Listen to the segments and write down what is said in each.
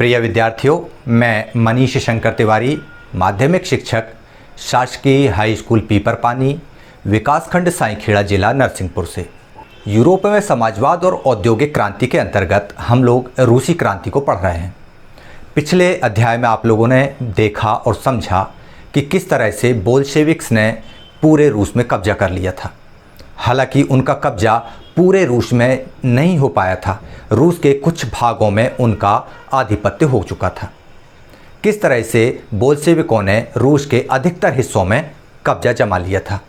प्रिय विद्यार्थियों, मैं मनीष शंकर तिवारी, माध्यमिक शिक्षक, शासकीय हाई स्कूल पीपरपानी, विकासखंड साईखेड़ा, जिला नरसिंहपुर से। यूरोप में समाजवाद और औद्योगिक क्रांति के अंतर्गत हम लोग रूसी क्रांति को पढ़ रहे हैं। पिछले अध्याय में आप लोगों ने देखा और समझा कि किस तरह से बोल्शेविक्स ने पूरे रूस में कब्जा कर लिया था। हालांकि उनका कब्जा पूरे रूस में नहीं हो पाया था, रूस के कुछ भागों में उनका आधिपत्य हो चुका था। किस तरह से बोल्शेविकों ने रूस के अधिकतर हिस्सों में कब्जा जमा लिया था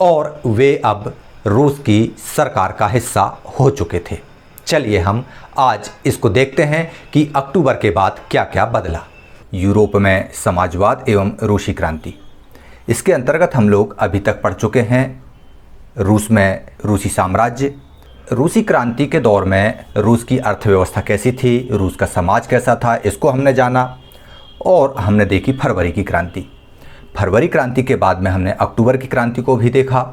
और वे अब रूस की सरकार का हिस्सा हो चुके थे। चलिए हम आज इसको देखते हैं कि अक्टूबर के बाद क्या क्या बदला। यूरोप में समाजवाद एवं रूसी क्रांति, इसके अंतर्गत हम लोग अभी तक पढ़ चुके हैं रूस में रूसी साम्राज्य। रूसी क्रांति के दौर में रूस की अर्थव्यवस्था कैसी थी, रूस का समाज कैसा था, इसको हमने जाना। और हमने देखी फरवरी की क्रांति। फरवरी क्रांति के बाद में हमने अक्टूबर की क्रांति को भी देखा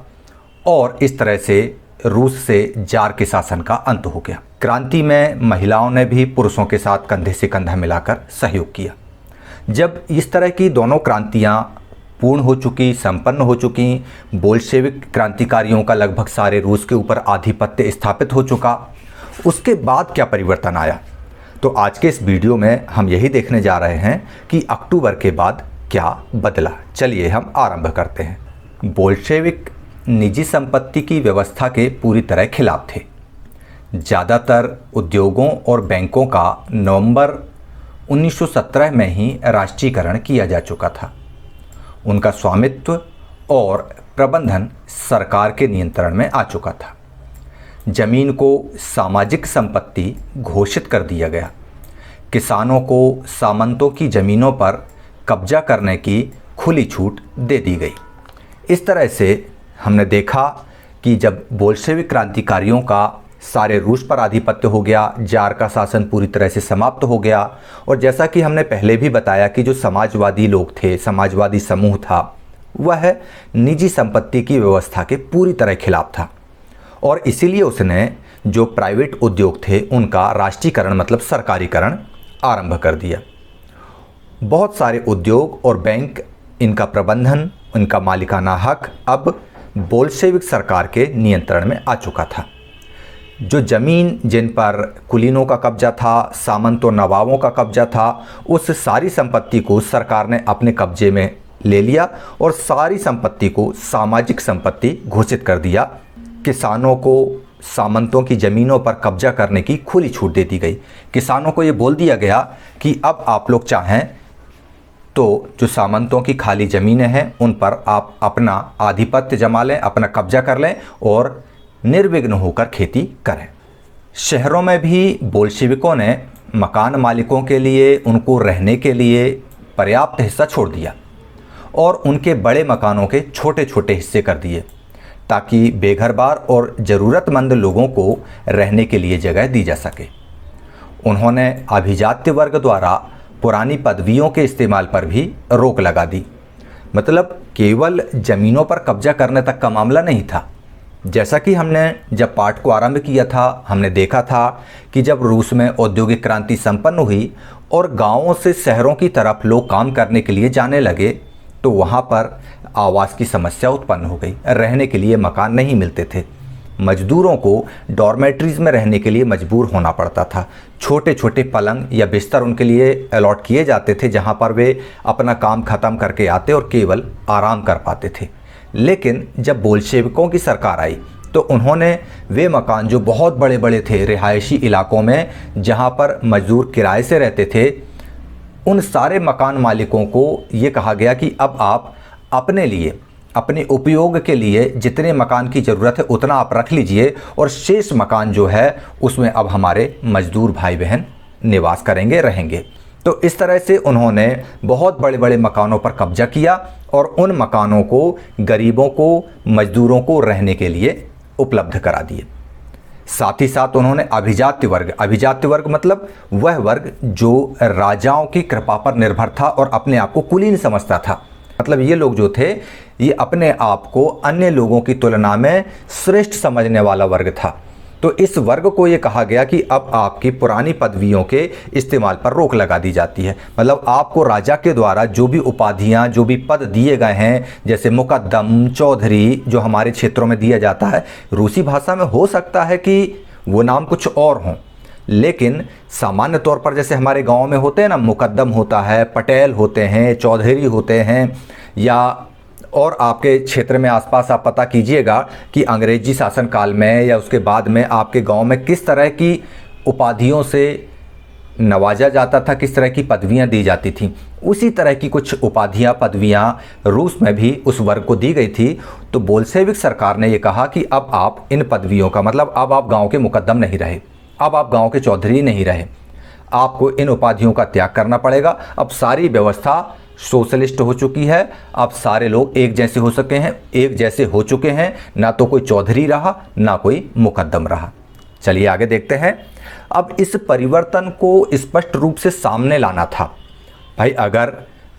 और इस तरह से रूस से जार के शासन का अंत हो गया। क्रांति में महिलाओं ने भी पुरुषों के साथ कंधे से कंधा मिलाकर सहयोग किया। जब इस तरह की दोनों क्रांतियां पूर्ण हो चुकी, संपन्न हो चुकी, बोल्शेविक क्रांतिकारियों का लगभग सारे रूस के ऊपर आधिपत्य स्थापित हो चुका, उसके बाद क्या परिवर्तन आया, तो आज के इस वीडियो में हम यही देखने जा रहे हैं कि अक्टूबर के बाद क्या बदला। चलिए हम आरंभ करते हैं। बोल्शेविक निजी संपत्ति की व्यवस्था के पूरी तरह खिलाफ थे। ज़्यादातर उद्योगों और बैंकों का नवंबर 1917 में ही राष्ट्रीयकरण किया जा चुका था। उनका स्वामित्व और प्रबंधन सरकार के नियंत्रण में आ चुका था। जमीन को सामाजिक संपत्ति घोषित कर दिया गया। किसानों को सामंतों की ज़मीनों पर कब्जा करने की खुली छूट दे दी गई। इस तरह से हमने देखा कि जब बोल्शेविक क्रांतिकारियों का सारे रूस पर आधिपत्य हो गया, जार का शासन पूरी तरह से समाप्त हो गया। और जैसा कि हमने पहले भी बताया कि जो समाजवादी लोग थे, समाजवादी समूह था, वह निजी संपत्ति की व्यवस्था के पूरी तरह खिलाफ था और इसीलिए उसने जो प्राइवेट उद्योग थे उनका राष्ट्रीयकरण मतलब सरकारीकरण आरंभ कर दिया। बहुत सारे उद्योग और बैंक, इनका प्रबंधन, इनका मालिकाना हक अब बोल्शेविक सरकार के नियंत्रण में आ चुका था। जो ज़मीन जिन पर कुलीनों का कब्जा था, सामंत और नवाबों का कब्जा था, उस सारी संपत्ति को सरकार ने अपने कब्जे में ले लिया और सारी संपत्ति को सामाजिक संपत्ति घोषित कर दिया। किसानों को सामंतों की ज़मीनों पर कब्जा करने की खुली छूट दे दी गई। किसानों को ये बोल दिया गया कि अब आप लोग चाहें तो जो सामंतों की खाली ज़मीनें हैं उन पर आप अपना आधिपत्य जमा लें, अपना कब्जा कर लें और निर्विघ्न होकर खेती करें। शहरों में भी बोल्शेविकों ने मकान मालिकों के लिए, उनको रहने के लिए पर्याप्त हिस्सा छोड़ दिया और उनके बड़े मकानों के छोटे छोटे हिस्से कर दिए ताकि बेघरबार और ज़रूरतमंद लोगों को रहने के लिए जगह दी जा सके। उन्होंने अभिजात्य वर्ग द्वारा पुरानी पदवियों के इस्तेमाल पर भी रोक लगा दी। मतलब केवल ज़मीनों पर कब्जा करने तक का मामला नहीं था। जैसा कि हमने जब पाठ को आरंभ किया था, हमने देखा था कि जब रूस में औद्योगिक क्रांति संपन्न हुई और गांवों से शहरों की तरफ लोग काम करने के लिए जाने लगे तो वहां पर आवास की समस्या उत्पन्न हो गई। रहने के लिए मकान नहीं मिलते थे। मजदूरों को डॉर्मेट्रीज में रहने के लिए मजबूर होना पड़ता था। छोटे छोटे पलंग या बिस्तर उनके लिए अलॉट किए जाते थे जहां पर वे अपना काम ख़त्म करके आते और केवल आराम कर पाते थे। लेकिन जब बोल्शेविकों की सरकार आई तो उन्होंने वे मकान जो बहुत बड़े बड़े थे रिहायशी इलाकों में जहां पर मजदूर किराए से रहते थे, उन सारे मकान मालिकों को ये कहा गया कि अब आप अपने लिए, अपने उपयोग के लिए जितने मकान की ज़रूरत है उतना आप रख लीजिए और शेष मकान जो है उसमें अब हमारे मजदूर भाई बहन निवास करेंगे, रहेंगे। तो इस तरह से उन्होंने बहुत बड़े बड़े मकानों पर कब्जा किया और उन मकानों को गरीबों को, मजदूरों को रहने के लिए उपलब्ध करा दिए। साथ ही साथ उन्होंने अभिजात्य वर्ग मतलब वह वर्ग जो राजाओं की कृपा पर निर्भर था और अपने आप को कुलीन समझता था। मतलब ये लोग जो थे ये अपने आप को अन्य लोगों की तुलना में श्रेष्ठ समझने वाला वर्ग था। तो इस वर्ग को ये कहा गया कि अब आपकी पुरानी पदवियों के इस्तेमाल पर रोक लगा दी जाती है। मतलब आपको राजा के द्वारा जो भी उपाधियां, जो भी पद दिए गए हैं, जैसे मुकद्दम, चौधरी, जो हमारे क्षेत्रों में दिया जाता है, रूसी भाषा में हो सकता है कि वो नाम कुछ और हों, लेकिन सामान्य तौर पर जैसे हमारे गांव में होते हैं ना, मुकद्दम होता है, पटेल होते हैं, चौधरी होते हैं, या और आपके क्षेत्र में आसपास आप पता कीजिएगा कि अंग्रेजी शासन काल में या उसके बाद में आपके गांव में किस तरह की उपाधियों से नवाजा जाता था, किस तरह की पदवियां दी जाती थीं। उसी तरह की कुछ उपाधियां, पदवियां रूस में भी उस वर्ग को दी गई थी। तो बोल्शेविक सरकार ने ये कहा कि अब आप इन पदवियों का मतलब अब आप गांव के मुकद्दम नहीं रहे, अब आप गांव के चौधरी नहीं रहे, आपको इन उपाधियों का त्याग करना पड़ेगा। अब सारी व्यवस्था सोशलिस्ट हो चुकी है, अब सारे लोग एक जैसे हो सके हैं, एक जैसे हो चुके हैं, ना तो कोई चौधरी रहा ना कोई मुकद्दम रहा। चलिए आगे देखते हैं। अब इस परिवर्तन को स्पष्ट रूप से सामने लाना था। भाई अगर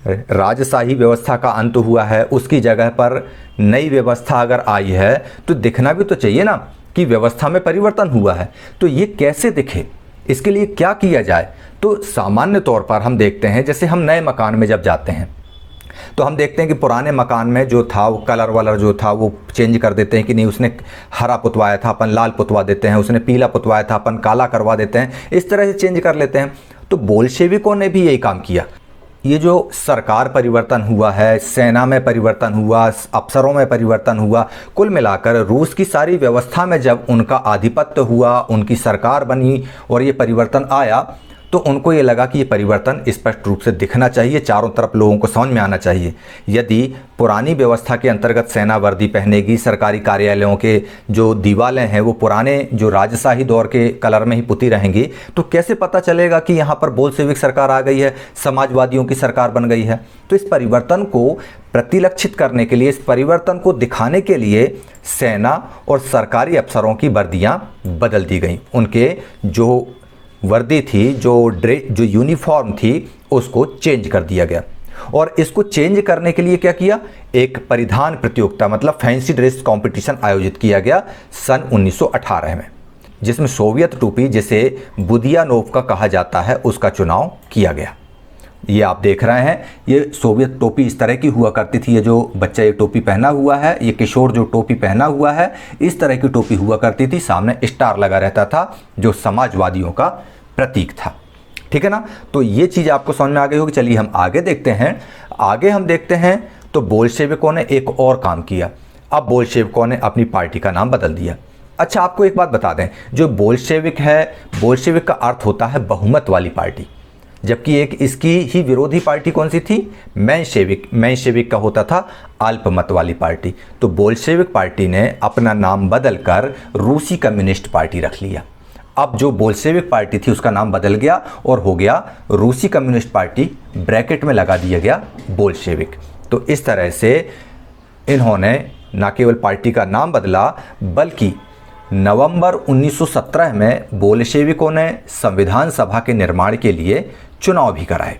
राजशाही व्यवस्था का अंत हुआ है, उसकी जगह पर नई व्यवस्था अगर आई है, तो दिखना भी तो चाहिए ना कि व्यवस्था में परिवर्तन हुआ है। तो ये कैसे दिखे, इसके लिए क्या किया जाए? तो सामान्य तौर पर हम देखते हैं, जैसे हम नए मकान में जब जाते हैं तो हम देखते हैं कि पुराने मकान में जो था वो कलर वलर जो था वो चेंज कर देते हैं कि नहीं, उसने हरा पुतवाया था अपन लाल पुतवा देते हैं, उसने पीला पुतवाया था अपन काला करवा देते हैं, इस तरह से चेंज कर लेते हैं। तो बोल्शेविकों ने भी यही काम किया। ये जो सरकार परिवर्तन हुआ है, सेना में परिवर्तन हुआ, अफसरों में परिवर्तन हुआ, कुल मिलाकर रूस की सारी व्यवस्था में जब उनका आधिपत्य हुआ, उनकी सरकार बनी और ये परिवर्तन आया, तो उनको ये लगा कि ये परिवर्तन स्पष्ट रूप से दिखना चाहिए, चारों तरफ लोगों को समझ में आना चाहिए। यदि पुरानी व्यवस्था के अंतर्गत सेना वर्दी पहनेगी, सरकारी कार्यालयों के जो दीवारें हैं वो पुराने जो राजशाही दौर के कलर में ही पुती रहेंगी, तो कैसे पता चलेगा कि यहाँ पर बोल्शेविक सरकार आ गई है, समाजवादियों की सरकार बन गई है? तो इस परिवर्तन को प्रतिलक्षित करने के लिए, इस परिवर्तन को दिखाने के लिए सेना और सरकारी अफसरों की वर्दियाँ बदल दी गई। उनके जो वर्दी थी, जो यूनिफॉर्म थी, उसको चेंज कर दिया गया। और इसको चेंज करने के लिए क्या किया? एक परिधान प्रतियोगिता मतलब फैंसी ड्रेस कंपटीशन आयोजित किया गया सन 1918 में, जिसमें सोवियत टोपी, जिसे बुदियानोव का कहा जाता है, उसका चुनाव किया गया। ये आप देख रहे हैं, ये सोवियत टोपी इस तरह की हुआ करती थी। ये जो बच्चा ये टोपी पहना हुआ है, ये किशोर जो टोपी पहना हुआ है, इस तरह की टोपी हुआ करती थी। सामने स्टार लगा रहता था जो समाजवादियों का प्रतीक था। ठीक है ना? तो ये चीज़ आपको समझ में आ गई होगी। चलिए हम आगे देखते हैं। आगे हम देखते हैं तो बोल्शेविकों ने एक और काम किया। अब बोल्शेविकों ने अपनी पार्टी का नाम बदल दिया। अच्छा, आपको एक बात बता दें, जो बोल्शेविक है, बोल्शेविक का अर्थ होता है बहुमत वाली पार्टी, जबकि एक इसकी ही विरोधी पार्टी कौन सी थी? मेंशेविक। मेंशेविक का होता था अल्पमत वाली पार्टी। तो बोल्शेविक पार्टी ने अपना नाम बदलकर रूसी कम्युनिस्ट पार्टी रख लिया। अब जो बोल्शेविक पार्टी थी उसका नाम बदल गया और हो गया रूसी कम्युनिस्ट पार्टी, ब्रैकेट में लगा दिया गया बोल्शेविक। तो इस तरह से इन्होंने न केवल पार्टी का नाम बदला, बल्कि नवंबर 1917 में बोल्शेविकों ने संविधान सभा के निर्माण के लिए चुनाव भी कराए।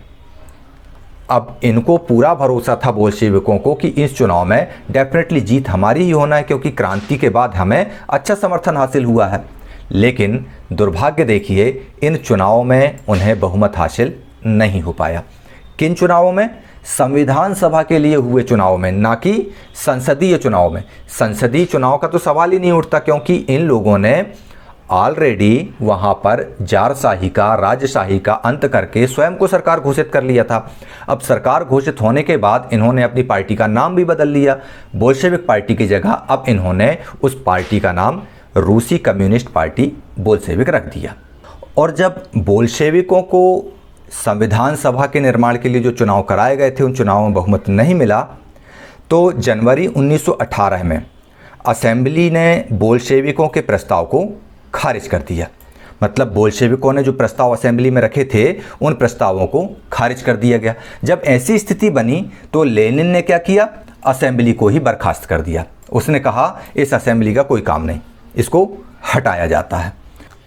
अब इनको पूरा भरोसा था बोल्शेविकों को कि इस चुनाव में डेफिनेटली जीत हमारी ही होना है, क्योंकि क्रांति के बाद हमें अच्छा समर्थन हासिल हुआ है। लेकिन दुर्भाग्य देखिए, इन चुनावों में उन्हें बहुमत हासिल नहीं हो पाया। किन चुनावों में? संविधान सभा के लिए हुए चुनाव में, ना कि संसदीय चुनाव में। संसदीय चुनाव का तो सवाल ही नहीं उठता, क्योंकि इन लोगों ने ऑलरेडी वहाँ पर जारशाही का, राजशाही का अंत करके स्वयं को सरकार घोषित कर लिया था। अब सरकार घोषित होने के बाद इन्होंने अपनी पार्टी का नाम भी बदल लिया। बोल्शेविक पार्टी की जगह अब इन्होंने उस पार्टी का नाम रूसी कम्युनिस्ट पार्टी बोल्शेविक रख दिया। और जब बोल्शेविकों को संविधान सभा के निर्माण के लिए जो चुनाव कराए गए थे, उन चुनावों में बहुमत नहीं मिला, तो जनवरी 1918 में असेंबली ने बोल्शेविकों के प्रस्ताव को खारिज कर दिया। मतलब बोल्शेविकों ने जो प्रस्ताव असेंबली में रखे थे, उन प्रस्तावों को खारिज कर दिया गया। जब ऐसी स्थिति बनी तो लेनिन ने क्या किया? असेंबली को ही बर्खास्त कर दिया। उसने कहा इस असेंबली का कोई काम नहीं, इसको हटाया जाता है।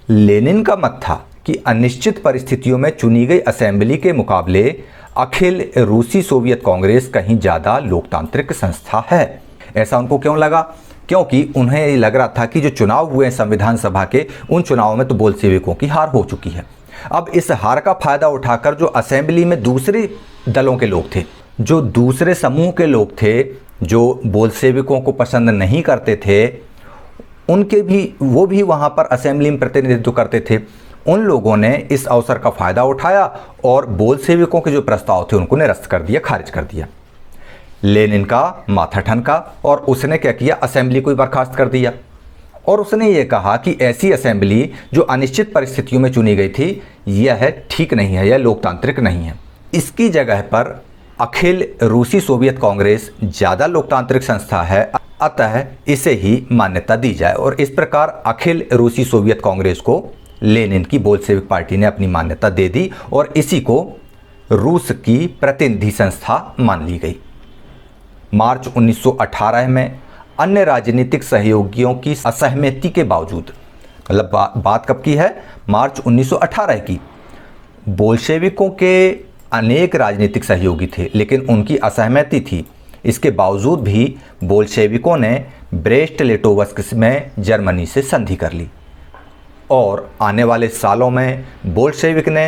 लेनिन का मत था कि अनिश्चित परिस्थितियों में चुनी गई असेंबली के मुकाबले अखिल रूसी सोवियत कांग्रेस कहीं ज़्यादा लोकतांत्रिक संस्था है। ऐसा उनको क्यों लगा? क्योंकि उन्हें ये लग रहा था कि जो चुनाव हुए हैं संविधान सभा के, उन चुनावों में तो बोल्शेविकों की हार हो चुकी है। अब इस हार का फायदा उठाकर जो असेंबली में दूसरे दलों के लोग थे, जो दूसरे समूह के लोग थे, जो बोल्शेविकों को पसंद नहीं करते थे, उनके भी वो भी वहाँ पर असेंबली में प्रतिनिधित्व करते थे, उन लोगों ने इस अवसर का फायदा उठाया और बोल्शेविकों के जो प्रस्ताव थे उनको निरस्त कर दिया, खारिज कर दिया। लेनिन का माथा ठनका और उसने क्या किया, असेंबली को ही बर्खास्त कर दिया। और उसने ये कहा कि ऐसी असेंबली जो अनिश्चित परिस्थितियों में चुनी गई थी, यह ठीक नहीं है, यह लोकतांत्रिक नहीं है। इसकी जगह पर अखिल रूसी सोवियत कांग्रेस ज़्यादा लोकतांत्रिक संस्था है, अतः इसे ही मान्यता दी जाए। और इस प्रकार अखिल रूसी सोवियत कांग्रेस को लेनिन की बोल्शेविक पार्टी ने अपनी मान्यता दे दी और इसी को रूस की प्रतिनिधि संस्था मान ली गई। मार्च 1918 में अन्य राजनीतिक सहयोगियों की असहमति के बावजूद, मतलब बात कब की है, मार्च 1918 की, बोल्शेविकों के अनेक राजनीतिक सहयोगी थे लेकिन उनकी असहमति थी। इसके बावजूद भी बोल्शेविकों ने ब्रेस्ट लिटोवस्क में जर्मनी से संधि कर ली और आने वाले सालों में बोल्शेविक ने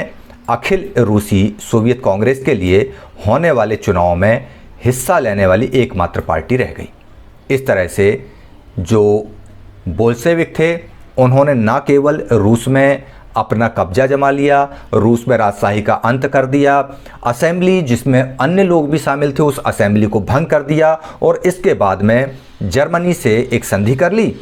अखिल रूसी सोवियत कांग्रेस के लिए होने वाले चुनाव में हिस्सा लेने वाली एकमात्र पार्टी रह गई। इस तरह से जो बोल्शेविक थे उन्होंने न केवल रूस में अपना कब्जा जमा लिया, रूस में राजशाही का अंत कर दिया, असेंबली जिसमें अन्य लोग भी शामिल थे उस असेंबली को भंग कर दिया और इसके बाद में जर्मनी से एक संधि कर ली।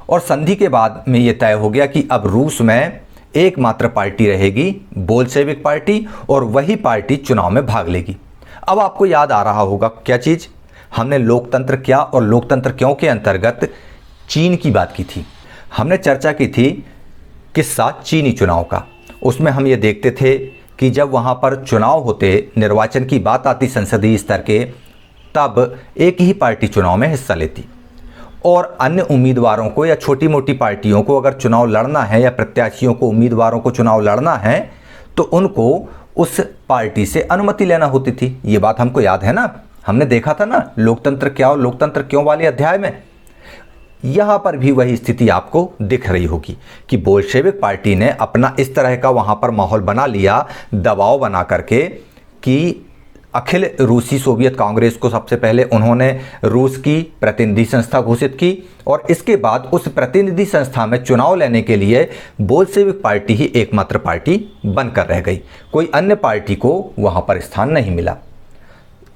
और संधि के बाद में ये तय हो गया कि अब रूस में एकमात्र पार्टी रहेगी, बोल्शेविक पार्टी, और वही पार्टी चुनाव में भाग लेगी। अब आपको याद आ रहा होगा क्या चीज़, हमने लोकतंत्र क्या और लोकतंत्र क्यों के अंतर्गत चीन की बात की थी। हमने चर्चा की थी किस्सा चीनी चुनाव का। उसमें हम ये देखते थे कि जब वहाँ पर चुनाव होते, निर्वाचन की बात आती संसदीय स्तर के, तब एक ही पार्टी चुनाव में हिस्सा लेती और अन्य उम्मीदवारों को या छोटी मोटी पार्टियों को अगर चुनाव लड़ना है या प्रत्याशियों को, उम्मीदवारों को चुनाव लड़ना है तो उनको उस पार्टी से अनुमति लेना होती थी। ये बात हमको याद है ना, हमने देखा था ना लोकतंत्र क्या और लोकतंत्र क्यों वाले अध्याय में। यहाँ पर भी वही स्थिति आपको दिख रही होगी कि बोल्शेविक पार्टी ने अपना इस तरह का वहाँ पर माहौल बना लिया, दबाव बना करके, कि अखिल रूसी सोवियत कांग्रेस को सबसे पहले उन्होंने रूस की प्रतिनिधि संस्था घोषित की और इसके बाद उस प्रतिनिधि संस्था में चुनाव लेने के लिए बोल्शेविक पार्टी ही एकमात्र पार्टी बनकर रह गई, कोई अन्य पार्टी को वहाँ पर स्थान नहीं मिला।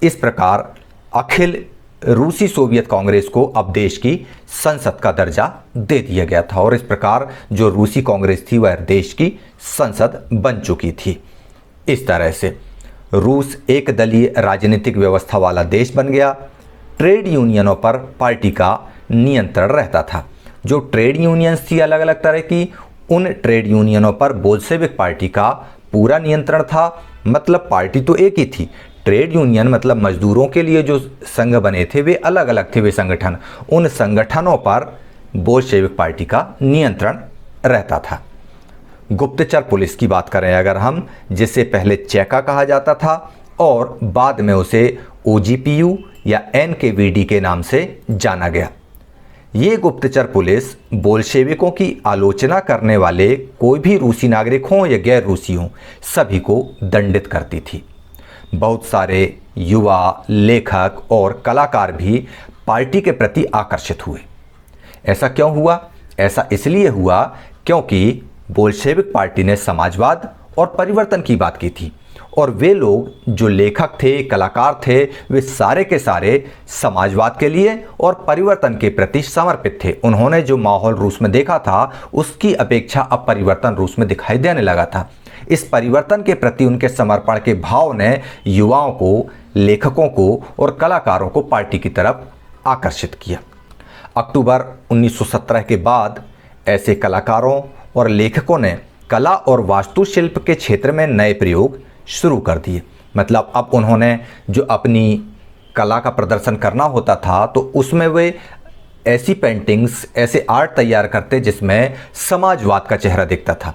इस प्रकार अखिल रूसी सोवियत कांग्रेस को अब देश की संसद का दर्जा दे दिया गया था और इस प्रकार जो रूसी कांग्रेस थी वह देश की संसद बन चुकी थी। इस तरह से रूस एक दलीय राजनीतिक व्यवस्था वाला देश बन गया। ट्रेड यूनियनों पर पार्टी का नियंत्रण रहता था। जो ट्रेड यूनियंस थी अलग अलग तरह की, उन ट्रेड यूनियनों पर बोल्शेविक पार्टी का पूरा नियंत्रण था। मतलब पार्टी तो एक ही थी, ट्रेड यूनियन मतलब मजदूरों के लिए जो संघ बने थे वे अलग अलग थे, वे संगठन, उन संगठनों पर बोल्शेविक पार्टी का नियंत्रण रहता था। गुप्तचर पुलिस की बात करें अगर हम, जिसे पहले चेका कहा जाता था और बाद में उसे ओजीपीयू या एनकेवीडी के नाम से जाना गया, ये गुप्तचर पुलिस बोल्शेविकों की आलोचना करने वाले कोई भी रूसी नागरिक हों या गैर रूसी हों, सभी को दंडित करती थी। बहुत सारे युवा, लेखक और कलाकार भी पार्टी के प्रति आकर्षित हुए। ऐसा क्यों हुआ? ऐसा इसलिए हुआ क्योंकि बोल्शेविक पार्टी ने समाजवाद और परिवर्तन की बात की थी और वे लोग जो लेखक थे, कलाकार थे, वे सारे के सारे समाजवाद के लिए और परिवर्तन के प्रति समर्पित थे। उन्होंने जो माहौल रूस में देखा था उसकी अपेक्षा अब परिवर्तन रूस में दिखाई देने लगा था। इस परिवर्तन के प्रति उनके समर्पण के भाव ने युवाओं को, लेखकों को और कलाकारों को पार्टी की तरफ आकर्षित किया। अक्टूबर 1917 के बाद ऐसे कलाकारों और लेखकों ने कला और वास्तुशिल्प के क्षेत्र में नए प्रयोग शुरू कर दिए। मतलब अब उन्होंने जो अपनी कला का प्रदर्शन करना होता था तो उसमें वे ऐसी पेंटिंग्स, ऐसे आर्ट तैयार करते जिसमें समाजवाद का चेहरा दिखता था।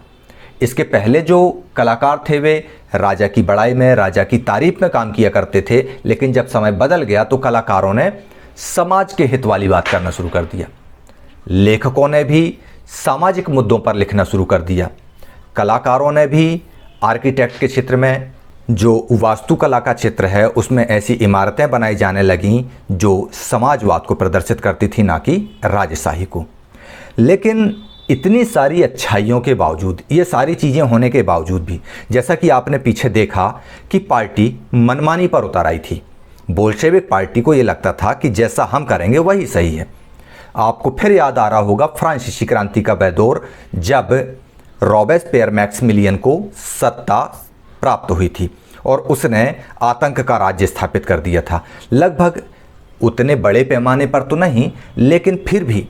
इसके पहले जो कलाकार थे वे राजा की बड़ाई में, राजा की तारीफ में काम किया करते थे, लेकिन जब समय बदल गया तो कलाकारों ने समाज के हित वाली बात करना शुरू कर दिया। लेखकों ने भी सामाजिक मुद्दों पर लिखना शुरू कर दिया। कलाकारों ने भी आर्किटेक्ट के क्षेत्र में, जो वास्तुकला का क्षेत्र है, उसमें ऐसी इमारतें बनाई जाने लगीं जो समाजवाद को प्रदर्शित करती थी, ना कि राजशाही को। लेकिन इतनी सारी अच्छाइयों के बावजूद, ये सारी चीज़ें होने के बावजूद भी, जैसा कि आपने पीछे देखा कि पार्टी मनमानी पर उतर आई थी। बोल्शेविक पार्टी को ये लगता था कि जैसा हम करेंगे वही सही है। आपको फिर याद आ रहा होगा फ्रांसीसी क्रांति का वह दौर, जब रॉबेस्पियर मैक्सिमिलियन को सत्ता प्राप्त हुई थी और उसने आतंक का राज्य स्थापित कर दिया था। लगभग उतने बड़े पैमाने पर तो नहीं, लेकिन फिर भी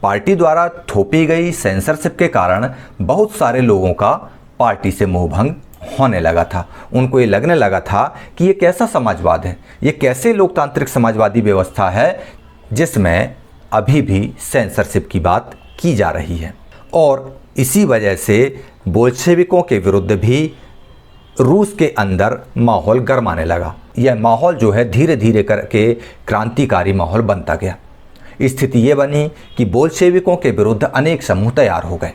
पार्टी द्वारा थोपी गई सेंसरशिप के कारण बहुत सारे लोगों का पार्टी से मोहभंग होने लगा था। उनको ये लगने लगा था कि ये कैसा समाजवाद है, ये कैसे लोकतांत्रिक समाजवादी व्यवस्था है जिसमें अभी भी सेंसरशिप की बात की जा रही है। और इसी वजह से बोल्शेविकों के विरुद्ध भी रूस के अंदर माहौल गरमाने लगा। यह माहौल जो है धीरे धीरे करके क्रांतिकारी माहौल बनता गया। स्थिति ये बनी कि बोल्शेविकों के विरुद्ध अनेक समूह तैयार हो गए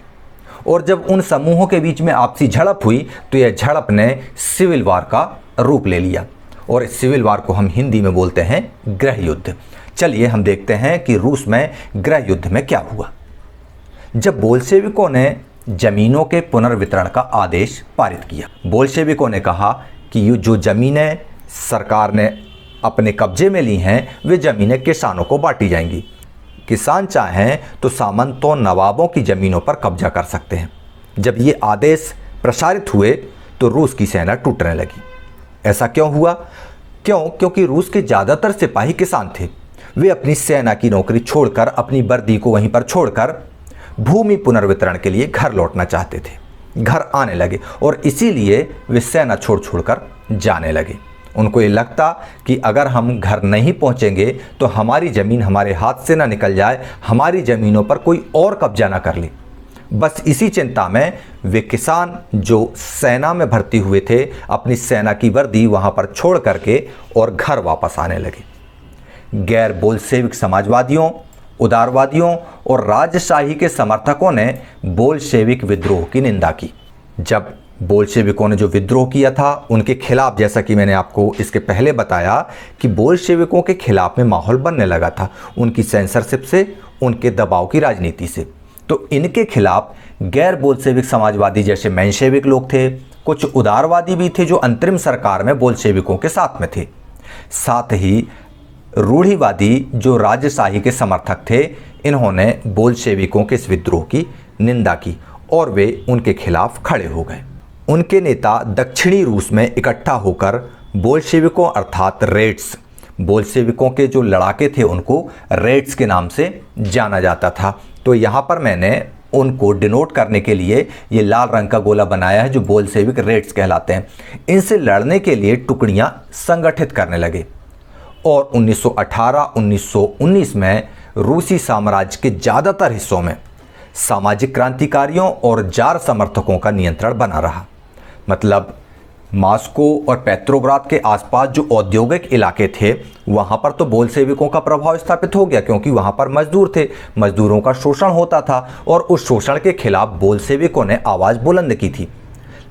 और जब उन समूहों के बीच में आपसी झड़प हुई तो यह झड़प ने सिविल वार का रूप ले लिया और इस सिविल वार को हम हिंदी में बोलते हैं गृह युद्ध। चलिए हम देखते हैं कि रूस में गृह युद्ध में क्या हुआ। जब बोल्शेविकों ने जमीनों के पुनर्वितरण का आदेश पारित किया, बोल्शेविकों ने कहा कि ये जो ज़मीनें सरकार ने अपने कब्जे में ली हैं वे ज़मीनें किसानों को बांटी जाएंगी। किसान चाहें तो सामंतों नवाबों की ज़मीनों पर कब्जा कर सकते हैं। जब ये आदेश प्रसारित हुए तो रूस की सेना टूटने लगी। ऐसा क्यों हुआ? क्योंकि रूस के ज़्यादातर सिपाही किसान थे। वे अपनी सेना की नौकरी छोड़कर, अपनी वर्दी को वहीं पर छोड़कर भूमि पुनर्वितरण के लिए घर लौटना चाहते थे। घर आने लगे और इसीलिए वे सेना छोड़कर जाने लगे। उनको ये लगता कि अगर हम घर नहीं पहुंचेंगे तो हमारी ज़मीन हमारे हाथ से ना निकल जाए, हमारी ज़मीनों पर कोई और कब्जा ना कर ले। बस इसी चिंता में वे किसान जो सेना में भर्ती हुए थे अपनी सेना की वर्दी वहां पर छोड़ करके और घर वापस आने लगे। गैर बोल्शेविक समाजवादियों, उदारवादियों और राजशाही के समर्थकों ने बोल्शेविक विद्रोह की निंदा की। जब बोल्शेविकों ने जो विद्रोह किया था उनके खिलाफ, जैसा कि मैंने आपको इसके पहले बताया कि बोल्शेविकों के खिलाफ में माहौल बनने लगा था, उनकी सेंसरशिप से, उनके दबाव की राजनीति से। तो इनके खिलाफ गैर बोल्शेविक समाजवादी जैसे मेंशेविक लोग थे, कुछ उदारवादी भी थे जो अंतरिम सरकार में बोल्शेविकों के साथ में थे। साथ ही रूढ़िवादी जो राजशाही के समर्थक थे, इन्होंने बोल्शेविकों के इस विद्रोह की निंदा की और वे उनके खिलाफ खड़े हो गए। उनके नेता दक्षिणी रूस में इकट्ठा होकर बोल्शेविकों अर्थात रेड्स, बोल्शेविकों के जो लड़ाके थे उनको रेड्स के नाम से जाना जाता था। तो यहाँ पर मैंने उनको डिनोट करने के लिए ये लाल रंग का गोला बनाया है जो बोल्शेविक रेड्स कहलाते हैं। इनसे लड़ने के लिए टुकड़ियाँ संगठित करने लगे और 1918-1919 में रूसी साम्राज्य के ज़्यादातर हिस्सों में सामाजिक क्रांतिकारियों और जार समर्थकों का नियंत्रण बना रहा। मतलब मॉस्को और पेट्रोग्राद के आसपास जो औद्योगिक इलाके थे वहाँ पर तो बोल्शेविकों का प्रभाव स्थापित हो गया, क्योंकि वहाँ पर मजदूर थे, मजदूरों का शोषण होता था और उस शोषण के खिलाफ बोल्शेविकों ने आवाज़ बुलंद की थी।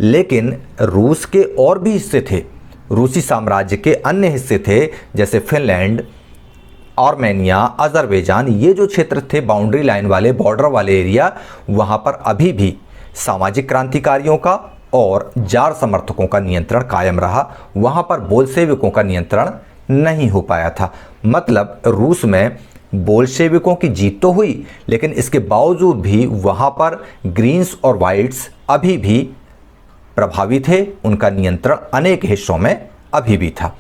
लेकिन रूस के और भी हिस्से थे, रूसी साम्राज्य के अन्य हिस्से थे जैसे फिनलैंड, आर्मेनिया, अजरबैजान, ये जो क्षेत्र थे बाउंड्री लाइन वाले, बॉर्डर वाले एरिया, वहाँ पर अभी भी सामाजिक क्रांतिकारियों का और जार समर्थकों का नियंत्रण कायम रहा। वहाँ पर बोल्शेविकों का नियंत्रण नहीं हो पाया था। मतलब रूस में बोल्शेविकों की जीत तो हुई, लेकिन इसके बावजूद भी वहाँ पर ग्रीन्स और वाइट्स अभी भी प्रभावी थे, उनका नियंत्रण अनेक हिस्सों में अभी भी था।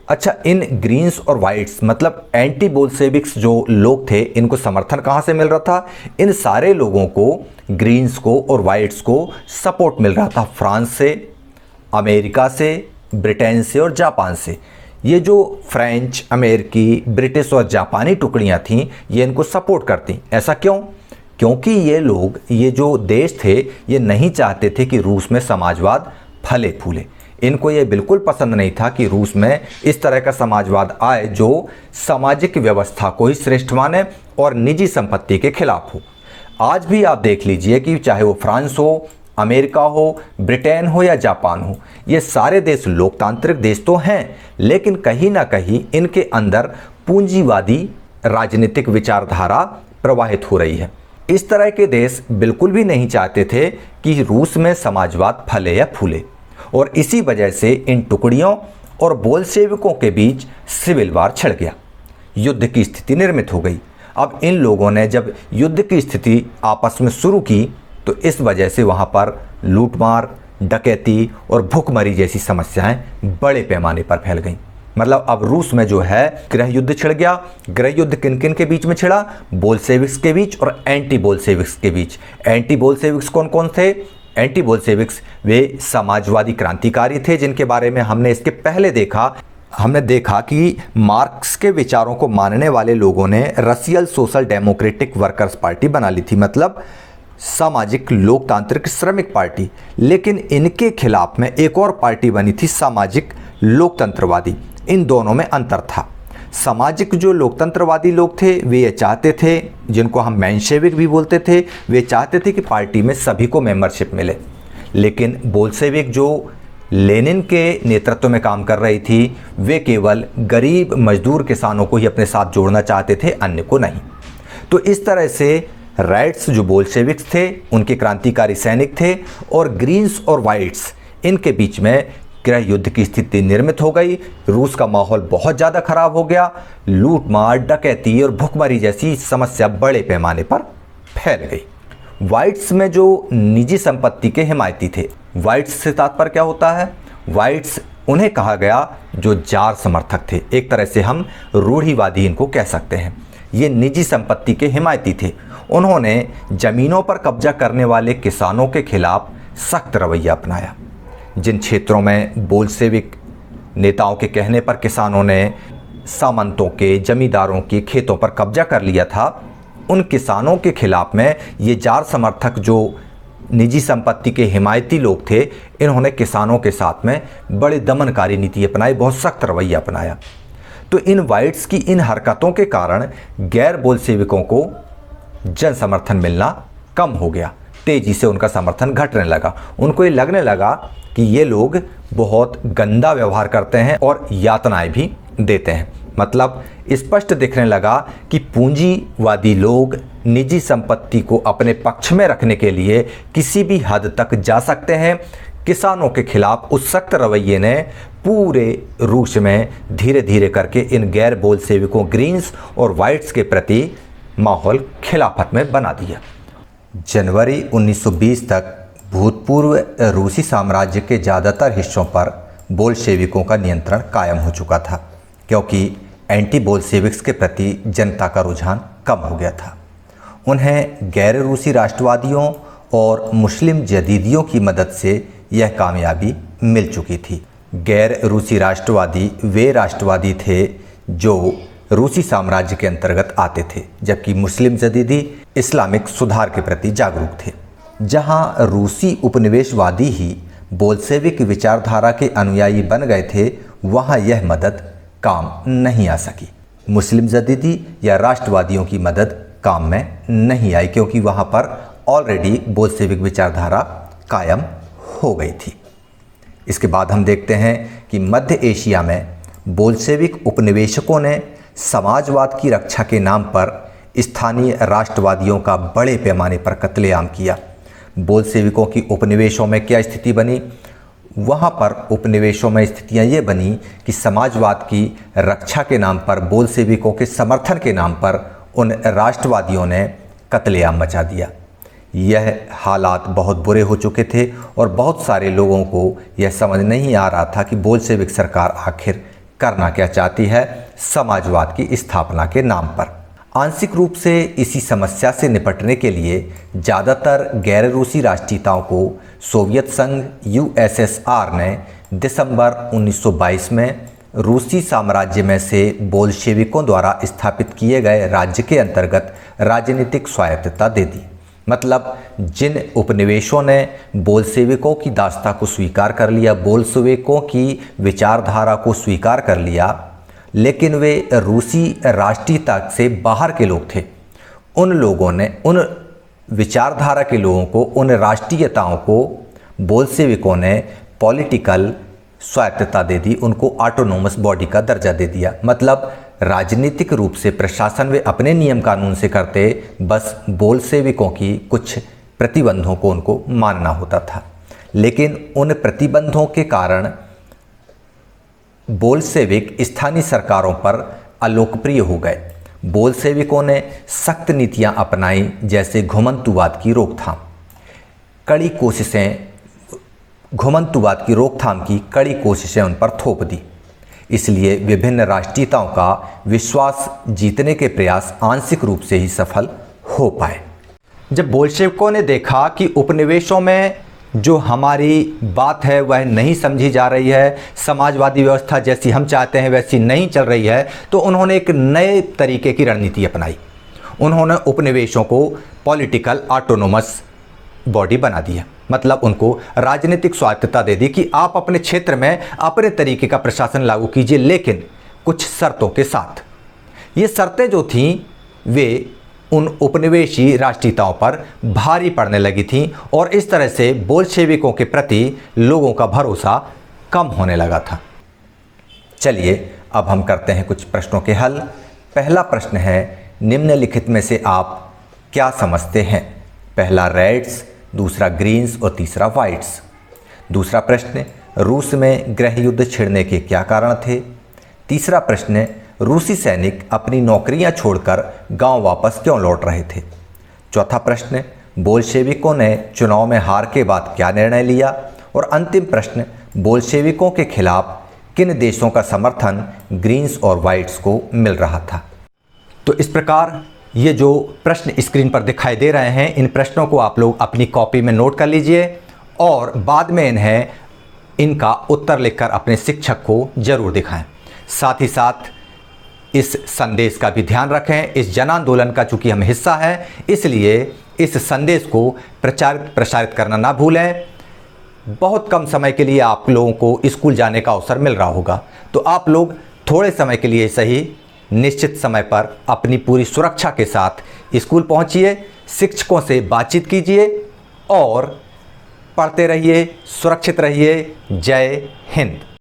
अच्छा, इन ग्रीन्स और वाइट्स मतलब एंटी बोल्शेविक्स जो लोग थे, इनको समर्थन कहाँ से मिल रहा था? इन सारे लोगों को, ग्रीन्स को और वाइट्स को सपोर्ट मिल रहा था फ्रांस से, अमेरिका से, ब्रिटेन से और जापान से। ये जो फ्रेंच, अमेरिकी, ब्रिटिश और जापानी टुकड़ियाँ थीं, ये इनको सपोर्ट करती। ऐसा क्यों? क्योंकि ये लोग, ये जो देश थे, ये नहीं चाहते थे कि रूस में समाजवाद फले फूले। इनको ये बिल्कुल पसंद नहीं था कि रूस में इस तरह का समाजवाद आए जो सामाजिक व्यवस्था को ही श्रेष्ठ माने और निजी संपत्ति के खिलाफ हो। आज भी आप देख लीजिए कि चाहे वो फ्रांस हो, अमेरिका हो, ब्रिटेन हो या जापान हो, ये सारे देश लोकतांत्रिक देश तो हैं, लेकिन कहीं ना कहीं इनके अंदर पूंजीवादी राजनीतिक विचारधारा प्रवाहित हो रही है। इस तरह के देश बिल्कुल भी नहीं चाहते थे कि रूस में समाजवाद फले या फूले, और इसी वजह से इन टुकड़ियों और बोल्शेविकों के बीच सिविल वार छिड़ गया, युद्ध की स्थिति निर्मित हो गई। अब इन लोगों ने जब युद्ध की स्थिति आपस में शुरू की तो इस वजह से वहाँ पर लूटमार, डकैती और भूखमरी जैसी समस्याएं बड़े पैमाने पर फैल गईं। मतलब अब रूस में जो है गृह युद्ध छिड़ गया। गृह युद्ध किन किन के बीच में छिड़ा? बोल्शेविक्स के बीच और एंटी बोल्शेविक्स के बीच। एंटी बोल्शेविक्स कौन कौन थे? एंटी बोल्शेविक्स वे समाजवादी क्रांतिकारी थे जिनके बारे में हमने इसके पहले देखा कि मार्क्स के विचारों को मानने वाले लोगों ने Russian social democratic workers party बना ली थी, मतलब सामाजिक लोकतांत्रिक श्रमिक पार्टी। लेकिन इनके खिलाफ में एक और पार्टी बनी थी, सामाजिक लोकतंत्रवादी। इन दोनों में अंतर था। सामाजिक जो लोकतंत्रवादी लोग थे वे ये चाहते थे, जिनको हम मेंशेविक भी बोलते थे, वे चाहते थे कि पार्टी में सभी को मेंबरशिप मिले। लेकिन बोल्शेविक जो लेनिन के नेतृत्व में काम कर रही थी, वे केवल गरीब मजदूर किसानों को ही अपने साथ जोड़ना चाहते थे, अन्य को नहीं। तो इस तरह से रेड्स जो बोल्शेविक्स थे उनके क्रांतिकारी सैनिक थे, और ग्रीन्स और वाइट्स इनके बीच में गृह युद्ध की स्थिति निर्मित हो गई। रूस का माहौल बहुत ज़्यादा खराब हो गया। लूटमार, डकैती और भुखमरी जैसी समस्या बड़े पैमाने पर फैल गई। वाइट्स में जो निजी संपत्ति के हिमायती थे, वाइट्स से तात्पर्य क्या होता है? वाइट्स उन्हें कहा गया जो जार समर्थक थे, एक तरह से हम रूढ़िवादी इनको कह सकते हैं। ये निजी संपत्ति के हिमायती थे। उन्होंने ज़मीनों पर कब्जा करने वाले किसानों के खिलाफ सख्त रवैया अपनाया। जिन क्षेत्रों में बोल्शेविक नेताओं के कहने पर किसानों ने सामंतों के, जमींदारों के खेतों पर कब्जा कर लिया था, उन किसानों के खिलाफ में ये जार समर्थक जो निजी संपत्ति के हिमायती लोग थे, इन्होंने किसानों के साथ में बड़ी दमनकारी नीति अपनाई, बहुत सख्त रवैया अपनाया। तो इन वाइट्स की इन हरकतों के कारण गैर बोल्शेविकों को जन समर्थन मिलना कम हो गया। तेजी से उनका समर्थन घटने लगा। उनको ये लगने लगा कि ये लोग बहुत गंदा व्यवहार करते हैं और यातनाएं भी देते हैं। मतलब स्पष्ट दिखने लगा कि पूंजीवादी लोग निजी संपत्ति को अपने पक्ष में रखने के लिए किसी भी हद तक जा सकते हैं। किसानों के खिलाफ उस सख्त रवैये ने पूरे रूस में धीरे धीरे करके इन गैर बोल्शेविकों ग्रीन्स और वाइट्स के प्रति माहौल खिलाफत में बना दिया। जनवरी 1920 तक भूतपूर्व रूसी साम्राज्य के ज़्यादातर हिस्सों पर बोल्शेविकों का नियंत्रण कायम हो चुका था, क्योंकि एंटी बोल्शेविक्स के प्रति जनता का रुझान कम हो गया था। उन्हें गैर रूसी राष्ट्रवादियों और मुस्लिम जदीदियों की मदद से यह कामयाबी मिल चुकी थी। गैर रूसी राष्ट्रवादी वे राष्ट्रवादी थे जो रूसी साम्राज्य के अंतर्गत आते थे, जबकि मुस्लिम जदीदी इस्लामिक सुधार के प्रति जागरूक थे। जहां रूसी उपनिवेशवादी ही बोल्शेविक विचारधारा के अनुयायी बन गए थे, वहां यह मदद काम नहीं आ सकी। मुस्लिम जदीदी या राष्ट्रवादियों की मदद काम में नहीं आई, क्योंकि वहां पर ऑलरेडी बोल्शेविक विचारधारा कायम हो गई थी। इसके बाद हम देखते हैं कि मध्य एशिया में बोल्शेविक उपनिवेशकों ने समाजवाद की रक्षा के नाम पर स्थानीय राष्ट्रवादियों का बड़े पैमाने पर कत्लेआम किया। बोल्शेविकों की उपनिवेशों में क्या स्थिति बनी? वहाँ पर उपनिवेशों में स्थितियाँ ये बनी कि समाजवाद की रक्षा के नाम पर, बोल्शेविकों के समर्थन के नाम पर उन राष्ट्रवादियों ने कत्लेआम मचा दिया। यह हालात बहुत बुरे हो चुके थे और बहुत सारे लोगों को यह समझ नहीं आ रहा था कि बोल्शेविक सरकार आखिर करना क्या चाहती है समाजवाद की स्थापना के नाम पर। आंशिक रूप से इसी समस्या से निपटने के लिए ज़्यादातर गैर रूसी राष्ट्रीयताओं को सोवियत संघ यूएसएसआर ने दिसंबर 1922 में रूसी साम्राज्य में से बोल्शेविकों द्वारा स्थापित किए गए राज्य के अंतर्गत राजनीतिक स्वायत्तता दे दी। मतलब जिन उपनिवेशों ने बोल्शेविकों की दास्ता को स्वीकार कर लिया, बोल्शेविकों की विचारधारा को स्वीकार कर लिया, लेकिन वे रूसी राष्ट्रीयता से बाहर के लोग थे, उन लोगों ने, उन विचारधारा के लोगों को, उन राष्ट्रीयताओं को बोल्शेविकों ने पॉलिटिकल स्वायत्तता दे दी, उनको ऑटोनोमस बॉडी का दर्जा दे दिया। मतलब राजनीतिक रूप से प्रशासन वे अपने नियम कानून से करते, बस बोल्शेविकों की कुछ प्रतिबंधों को उनको मानना होता था। लेकिन उन प्रतिबंधों के कारण बोल्शेविक स्थानीय सरकारों पर अलोकप्रिय हो गए। बोल्शेविकों ने सख्त नीतियां अपनाई, जैसे घुमंतुवाद की रोकथाम। घुमंतुवाद की रोकथाम की कड़ी कोशिशें उन पर थोप दी। इसलिए विभिन्न राष्ट्रीयताओं का विश्वास जीतने के प्रयास आंशिक रूप से ही सफल हो पाए। जब बोल्शेविकों ने देखा कि उपनिवेशों में जो हमारी बात है वह नहीं समझी जा रही है, समाजवादी व्यवस्था जैसी हम चाहते हैं वैसी नहीं चल रही है, तो उन्होंने एक नए तरीके की रणनीति अपनाई। उन्होंने उपनिवेशों को पॉलिटिकल ऑटोनोमस बॉडी बना दिया। मतलब उनको राजनीतिक स्वायत्तता दे दी कि आप अपने क्षेत्र में अपने तरीके का प्रशासन लागू कीजिए, लेकिन कुछ शर्तों के साथ। ये शर्तें जो थीं वे उन उपनिवेशी राष्ट्रीयताओं पर भारी पड़ने लगी थीं और इस तरह से बोल्शेविकों के प्रति लोगों का भरोसा कम होने लगा था। चलिए अब हम करते हैं कुछ प्रश्नों के हल। पहला प्रश्न है, निम्नलिखित में से आप क्या समझते हैं? पहला रेड्स, दूसरा ग्रीन्स और तीसरा वाइट्स। दूसरा प्रश्न, रूस में गृह युद्ध छिड़ने के क्या कारण थे? तीसरा प्रश्न, रूसी सैनिक अपनी नौकरियां छोड़कर गांव वापस क्यों लौट रहे थे? चौथा प्रश्न, बोल्शेविकों ने चुनाव में हार के बाद क्या निर्णय लिया? और अंतिम प्रश्न, बोल्शेविकों के खिलाफ किन देशों का समर्थन ग्रीन्स और वाइट्स को मिल रहा था? तो इस प्रकार ये जो प्रश्न स्क्रीन पर दिखाई दे रहे हैं, इन प्रश्नों को आप लोग अपनी कॉपी में नोट कर लीजिए और बाद में इनका उत्तर लिखकर अपने शिक्षक को जरूर दिखाएं। साथ ही साथ इस संदेश का भी ध्यान रखें। इस जन आंदोलन का चूंकि हम हिस्सा हैं, इसलिए इस संदेश को प्रसारित करना ना भूलें। बहुत कम समय के लिए आप लोगों को स्कूल जाने का अवसर मिल रहा होगा, तो आप लोग थोड़े समय के लिए सही निश्चित समय पर अपनी पूरी सुरक्षा के साथ स्कूल पहुंचिए, शिक्षकों से बातचीत कीजिए और पढ़ते रहिए, सुरक्षित रहिए। जय हिंद।